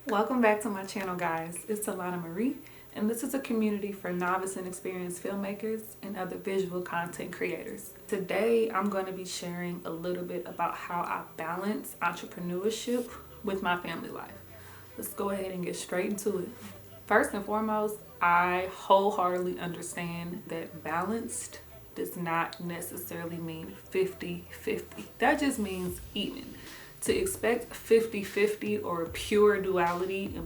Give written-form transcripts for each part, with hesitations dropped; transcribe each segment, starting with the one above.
Welcome back to my channel, guys. It's Alana Marie, and this is a community for novice and experienced filmmakers and other visual content creators. Today, I'm going to be sharing a little bit about how I balance entrepreneurship with my family life. Let's go ahead and get straight into it. First and foremost, I wholeheartedly understand that balanced does not necessarily mean 50-50. That just means even. To expect 50-50 or pure duality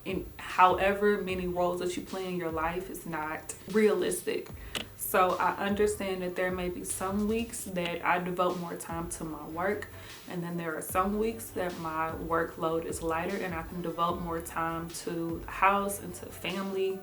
in however many roles that you play in your life is not realistic. So I understand that there may be some weeks that I devote more time to my work, and then there are some weeks that my workload is lighter and I can devote more time to the house and to family.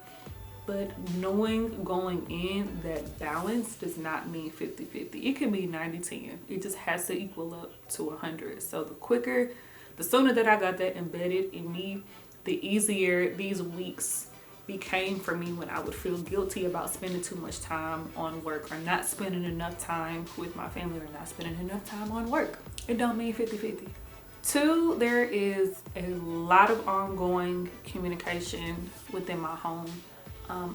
But knowing going in that balance does not mean 50-50. It can be 90-10. It just has to equal up to 100. So the sooner that I got that embedded in me, the easier these weeks became for me when I would feel guilty about spending too much time on work or not spending enough time with my family or not spending enough time on work. It don't mean 50-50. Two, there is a lot of ongoing communication within my home.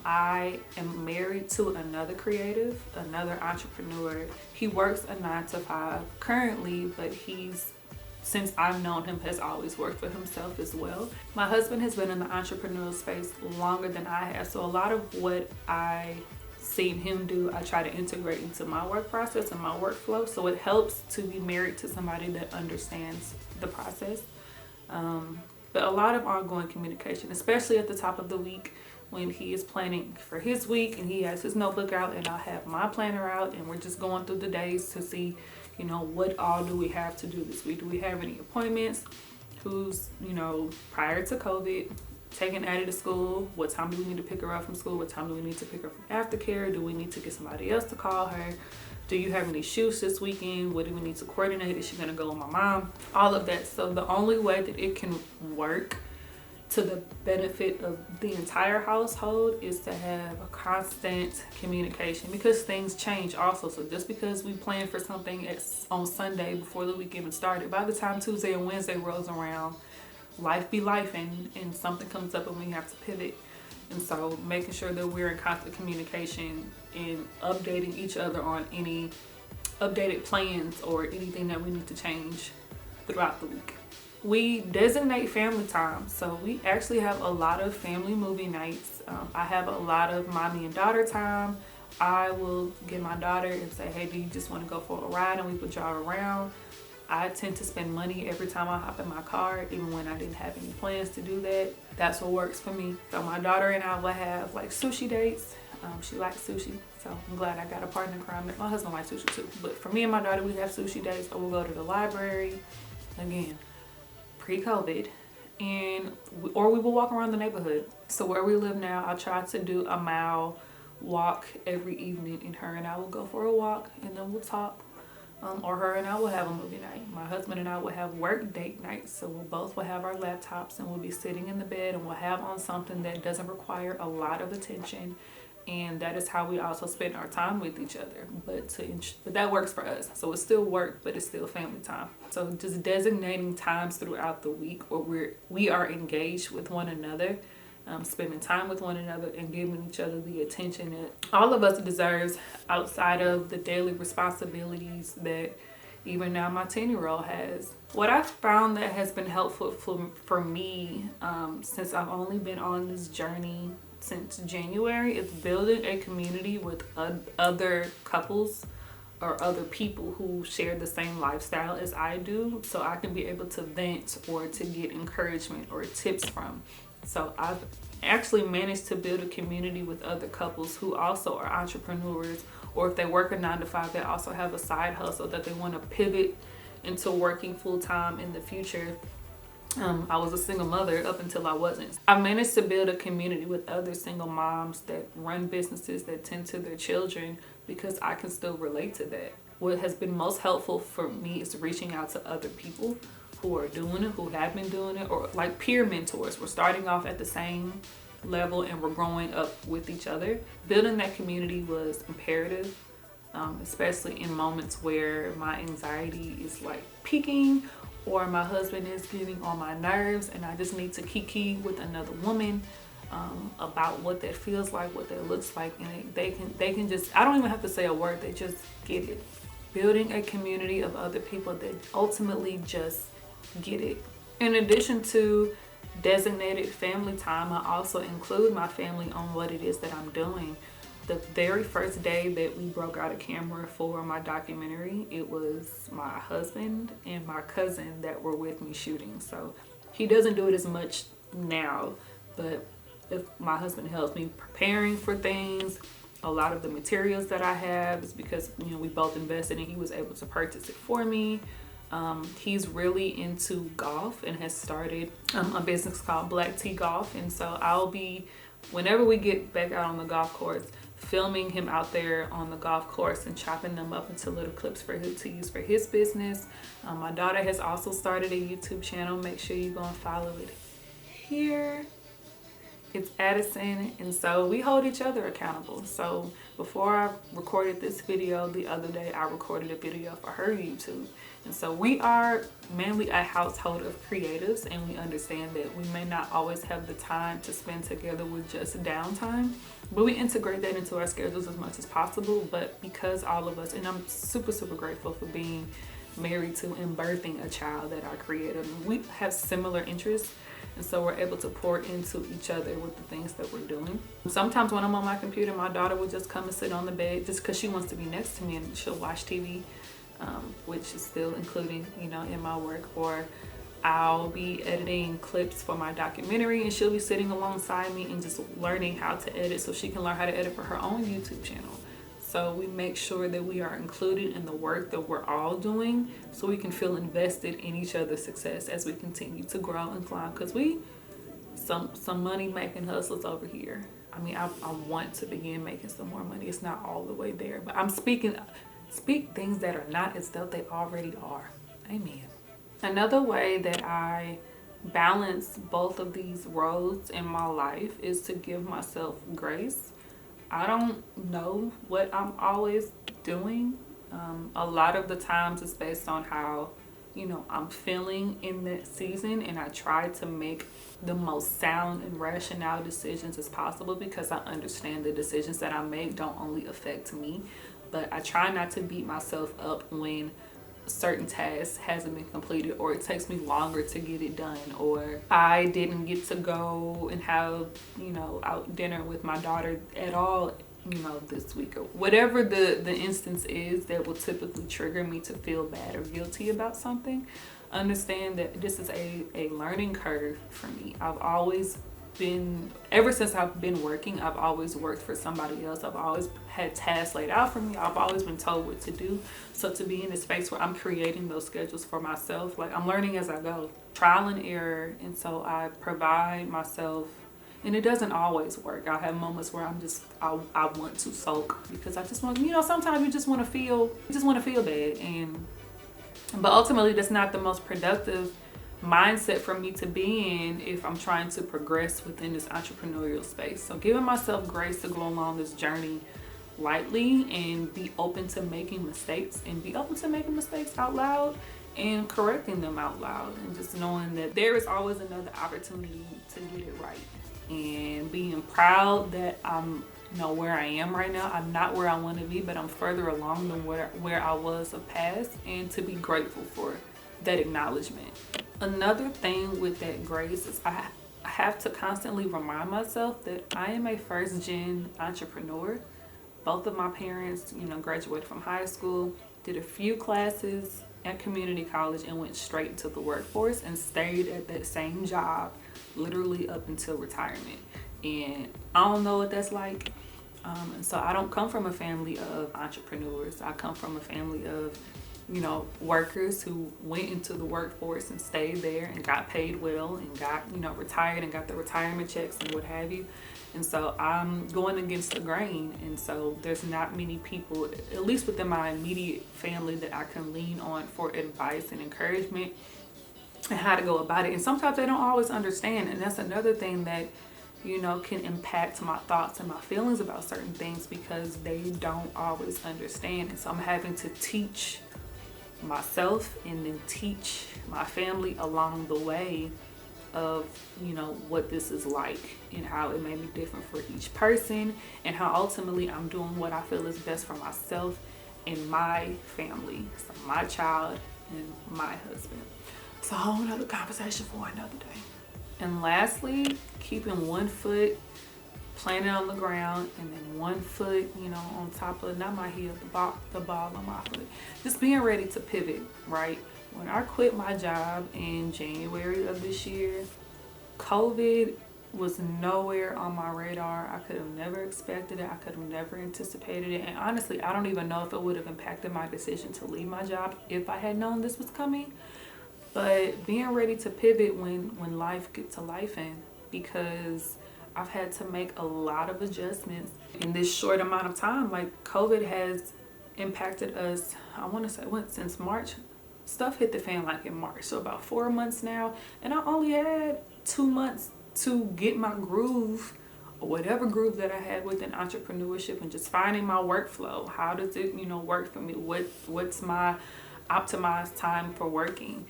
I am married to another creative, another entrepreneur. He works a 9-to-5 currently, but since I've known him, has always worked for himself as well. My husband has been in the entrepreneurial space longer than I have, so a lot of what I seen him do, I try to integrate into my work process and my workflow. So it helps to be married to somebody that understands the process. But a lot of ongoing communication, especially at the top of the week, when he is planning for his week and he has his notebook out and I have my planner out and we're just going through the days to see, what all do we have to do this week? Do we have any appointments? Who's, prior to COVID, taking Addie to school? What time do we need to pick her up from school? What time do we need to pick her from aftercare? Do we need to get somebody else to call her? Do you have any shoots this weekend? What do we need to coordinate? Is she gonna go with my mom? All of that. So the only way that it can work to the benefit of the entire household is to have a constant communication, because things change also. So just because we plan for something on Sunday before the week even started, by the time Tuesday and Wednesday rolls around, life be life and something comes up and we have to pivot. And so making sure that we're in constant communication and updating each other on any updated plans or anything that we need to change throughout the week. We designate family time, so we actually have a lot of family movie nights. I have a lot of mommy and daughter time. I will get my daughter and say, hey, do you just want to go for a ride? And we would drive around. I tend to spend money every time I hop in my car, even when I didn't have any plans to do that. That's what works for me. So my daughter and I will have like sushi dates. She likes sushi, so I'm glad I got a partner in crime. My husband likes sushi too. But for me and my daughter, we have sushi dates. So we'll go to the library, again, pre-COVID, or we will walk around the neighborhood. So where we live now, I try to do a mile walk every evening, and her and I will go for a walk and then we'll talk. Or her and I will have a movie night. My husband and I will have work date nights. So we'll both will have our laptops and we'll be sitting in the bed and we'll have on something that doesn't require a lot of attention. And that is how we also spend our time with each other. But that works for us. So it's still work, but it's still family time. So just designating times throughout the week where we are engaged with one another, spending time with one another and giving each other the attention that all of us deserves outside of the daily responsibilities that even now my 10-year-old has. What I've found that has been helpful for me since I've only been on this journey since January is building a community with other couples or other people who share the same lifestyle as I do, so I can be able to vent or to get encouragement or tips from. So I've actually managed to build a community with other couples who also are entrepreneurs, or if they work a 9-to-5, they also have a side hustle that they want to pivot into working full-time in the future. I was a single mother up until I wasn't. I managed to build a community with other single moms that run businesses that tend to their children, because I can still relate to that. What has been most helpful for me is reaching out to other people who are doing it, who have been doing it, or like peer mentors. We're starting off at the same level and we're growing up with each other. Building that community was imperative, especially in moments where my anxiety is like peaking or my husband is getting on my nerves and I just need to kiki with another woman about what that feels like, what that looks like, and they can just, I don't even have to say a word, they just get it. Building a community of other people that ultimately just get it. In addition to designated family time, I also include my family on what it is that I'm doing. The very first day that we broke out a camera for my documentary, it was my husband and my cousin that were with me shooting. So he doesn't do it as much now, but if my husband helps me preparing for things, a lot of the materials that I have is because, you know, we both invested and he was able to purchase it for me. He's really into golf and has started a business called Black Tea Golf. And so I'll be, whenever we get back out on the golf course, filming him out there on the golf course and chopping them up into little clips for him to use for his business. My daughter has also started a YouTube channel. Make sure you go and follow it here. It's Addison, and so we hold each other accountable. So before I recorded this video the other day, I recorded a video for her YouTube. And so we are mainly a household of creatives, and we understand that we may not always have the time to spend together with just downtime, but we integrate that into our schedules as much as possible. But because all of us, and I'm super, super grateful for being married to and birthing a child that I created, we have similar interests. And so we're able to pour into each other with the things that we're doing. Sometimes when I'm on my computer, my daughter will just come and sit on the bed just because she wants to be next to me, and she'll watch TV, which is still including, you know, in my work. Or I'll be editing clips for my documentary and she'll be sitting alongside me and just learning how to edit so she can learn how to edit for her own YouTube channel. So we make sure that we are included in the work that we're all doing so we can feel invested in each other's success as we continue to grow and climb. Because we, some money making hustlers over here. I mean, I want to begin making some more money. It's not all the way there, but I'm speak things that are not as though they already are. Amen. Another way that I balance both of these roles in my life is to give myself grace. I don't know what I'm always doing. A lot of the times it's based on how, you know, I'm feeling in that season, and I try to make the most sound and rational decisions as possible because I understand the decisions that I make don't only affect me, but I try not to beat myself up when certain tasks hasn't been completed, or it takes me longer to get it done, or I didn't get to go and have, you know, out dinner with my daughter at all, you know, this week, or whatever the instance is that will typically trigger me to feel bad or guilty about something. Understand that this is a learning curve for me. I've always been, ever since I've been working, I've always worked for somebody else. I've always had tasks laid out for me. I've always been told what to do. So to be in a space where I'm creating those schedules for myself, like I'm learning as I go, trial and error. And so I provide myself, and it doesn't always work. I have moments where I want to sulk because I just want, you know, sometimes you just want to feel bad. But ultimately that's not the most productive mindset for me to be in if I'm trying to progress within this entrepreneurial space. So giving myself grace to go along this journey lightly and be open to making mistakes, and be open to making mistakes out loud and correcting them out loud, and just knowing that there is always another opportunity to get it right, and being proud that I'm, you know, where I am right now. I'm not where I want to be, but I'm further along than where I was of past, and to be grateful for that acknowledgement. Another thing with that grace is I have to constantly remind myself that I am a first-gen entrepreneur. Both of my parents, you know, graduated from high school, did a few classes at community college, and went straight into the workforce and stayed at that same job literally up until retirement. And I don't know what that's like. And so I don't come from a family of entrepreneurs. I come from a family of, you know, workers who went into the workforce and stayed there and got paid well and got, you know, retired and got the retirement checks and what have you. And so I'm going against the grain. And so there's not many people, at least within my immediate family, that I can lean on for advice and encouragement and how to go about it. And sometimes they don't always understand. And that's another thing that, you know, can impact my thoughts and my feelings about certain things, because they don't always understand. And so I'm having to teach myself and then teach my family along the way of, you know, what this is like and how it may be different for each person, and how ultimately I'm doing what I feel is best for myself and my family, so my child and my husband. It's a whole nother conversation for another day. And lastly, keeping one foot planted on the ground and then one foot, you know, on top of, not my heel, the ball on my foot. Just being ready to pivot, right? When I quit my job in January of this year, COVID was nowhere on my radar. I could have never expected it. I could have never anticipated it. And honestly, I don't even know if it would have impacted my decision to leave my job if I had known this was coming. But being ready to pivot when life gets to life in, because I've had to make a lot of adjustments in this short amount of time. Like, COVID has impacted us, I want to say, since March. Stuff hit the fan like in March, so about 4 months now, and I only had 2 months to get my groove, or whatever groove that I had within entrepreneurship, and just finding my workflow. How does it, you know, work for me? What's my optimized time for working?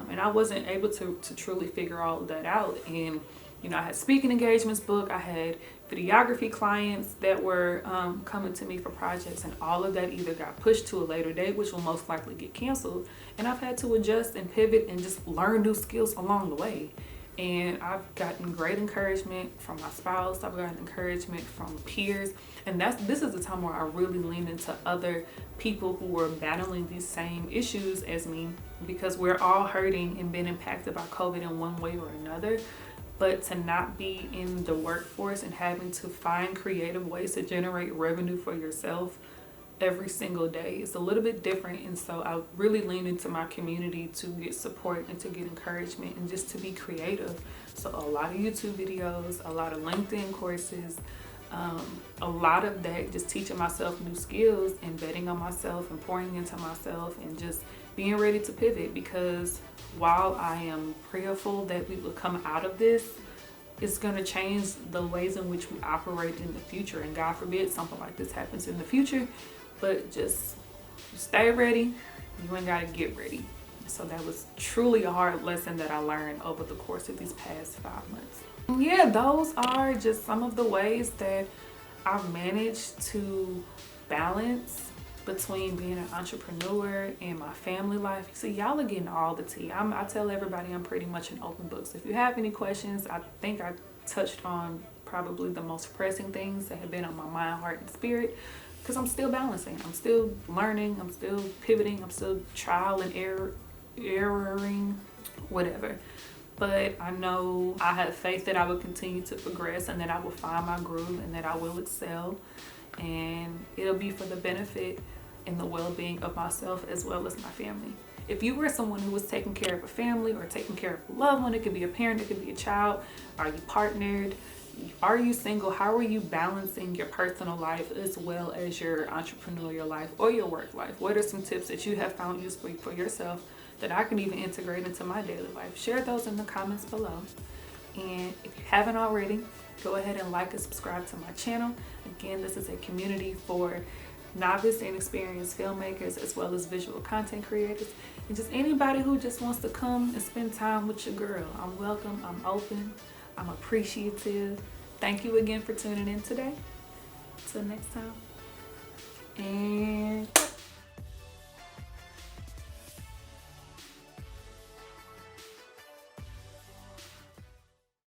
And I wasn't able to truly figure all of that out. And you know, I had speaking engagements booked, I had videography clients that were coming to me for projects, and all of that either got pushed to a later date, which will most likely get canceled. And I've had to adjust and pivot and just learn new skills along the way. And I've gotten great encouragement from my spouse. I've gotten encouragement from peers. And this is the time where I really lean into other people who are battling these same issues as me, because we're all hurting and been impacted by COVID in one way or another. But to not be in the workforce and having to find creative ways to generate revenue for yourself every single day is a little bit different. And so I really lean into my community to get support and to get encouragement and just to be creative. So a lot of YouTube videos, a lot of LinkedIn courses, a lot of that, just teaching myself new skills and betting on myself and pouring into myself and just being ready to pivot. Because while I am prayerful that we will come out of this, it's going to change the ways in which we operate in the future. And God forbid something like this happens in the future, but just stay ready. You ain't got to get ready. So that was truly a hard lesson that I learned over the course of these past 5 months. And yeah, those are just some of the ways that I've managed to balance between being an entrepreneur and my family life. See, y'all are getting all the tea. I tell everybody I'm pretty much an open book. So if you have any questions, I think I touched on probably the most pressing things that have been on my mind, heart, and spirit, because I'm still balancing. I'm still learning. I'm still pivoting. I'm still trial and erroring, whatever. But I know I have faith that I will continue to progress and that I will find my groove and that I will excel. And it'll be for the benefit and the well-being of myself as well as my family. If you were someone who was taking care of a family or taking care of a loved one, it could be a parent, it could be a child. Are you partnered? Are you single? How are you balancing your personal life as well as your entrepreneurial life or your work life? What are some tips that you have found useful for yourself that I can even integrate into my daily life? Share those in the comments below. And if you haven't already, go ahead and like and subscribe to my channel. Again, this is a community for novice and experienced filmmakers as well as visual content creators, and just anybody who just wants to come and spend time with your girl. I'm welcome, I'm open, I'm appreciative. Thank you again for tuning in today. Till next time. And